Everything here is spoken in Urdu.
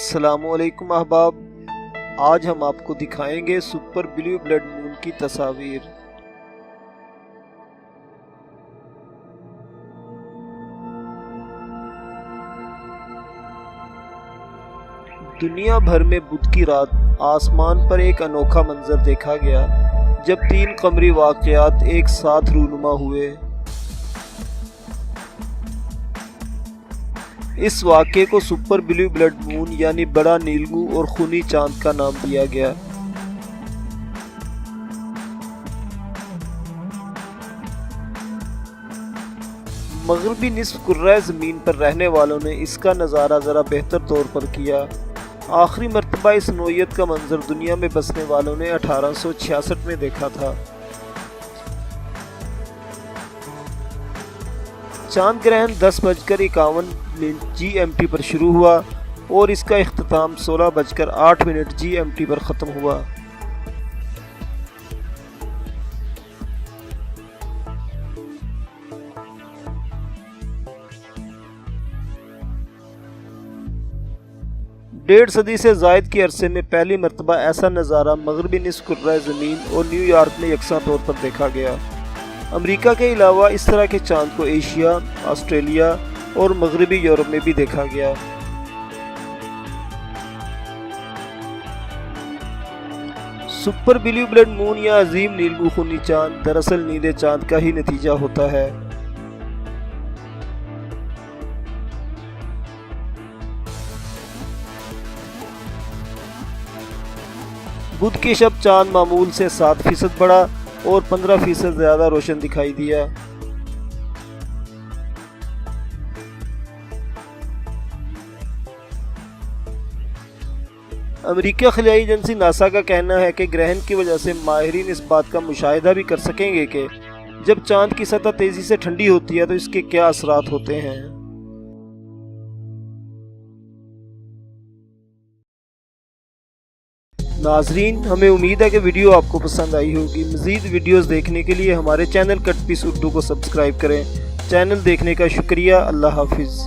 السلام علیکم احباب، آج ہم آپ کو دکھائیں گے سپر بلیو بلڈ مون کی تصاویر۔ دنیا بھر میں بدھ کی رات آسمان پر ایک انوکھا منظر دیکھا گیا جب 3 قمری واقعات ایک ساتھ رونما ہوئے۔ اس واقعے کو سپر بلیو بلڈ مون یعنی بڑا نیلگوں اور خونی چاند کا نام دیا گیا۔ مغربی نصف کرۂ زمین پر رہنے والوں نے اس کا نظارہ ذرا بہتر طور پر کیا۔ آخری مرتبہ اس نوعیت کا منظر دنیا میں بسنے والوں نے 1866 میں دیکھا تھا۔ چاند گرہن 10:51 GMT پر شروع ہوا اور اس کا اختتام 16:08 GMT پر ختم ہوا۔ ڈیڑھ صدی سے زائد کے عرصے میں پہلی مرتبہ ایسا نظارہ مغربی نصف کرۂ زمین اور نیو یارک میں یکساں طور پر دیکھا گیا۔ امریکہ کے علاوہ اس طرح کے چاند کو ایشیا، آسٹریلیا اور مغربی یورپ میں بھی دیکھا گیا۔ سپر بلیو بلڈ مون یا عظیم نیلگوں خونی چاند دراصل نیلے چاند کا ہی نتیجہ ہوتا ہے۔ بدھ کی شب چاند معمول سے 7% بڑا اور 15% زیادہ روشن دکھائی دیا۔ امریکہ خلائی ایجنسی ناسا کا کہنا ہے کہ گرہن کی وجہ سے ماہرین اس بات کا مشاہدہ بھی کر سکیں گے کہ جب چاند کی سطح تیزی سے ٹھنڈی ہوتی ہے تو اس کے کیا اثرات ہوتے ہیں۔ ناظرین، ہمیں امید ہے کہ ویڈیو آپ کو پسند آئی ہوگی۔ مزید ویڈیوز دیکھنے کے لیے ہمارے چینل کٹ پیس اردو کو سبسکرائب کریں۔ چینل دیکھنے کا شکریہ۔ اللہ حافظ۔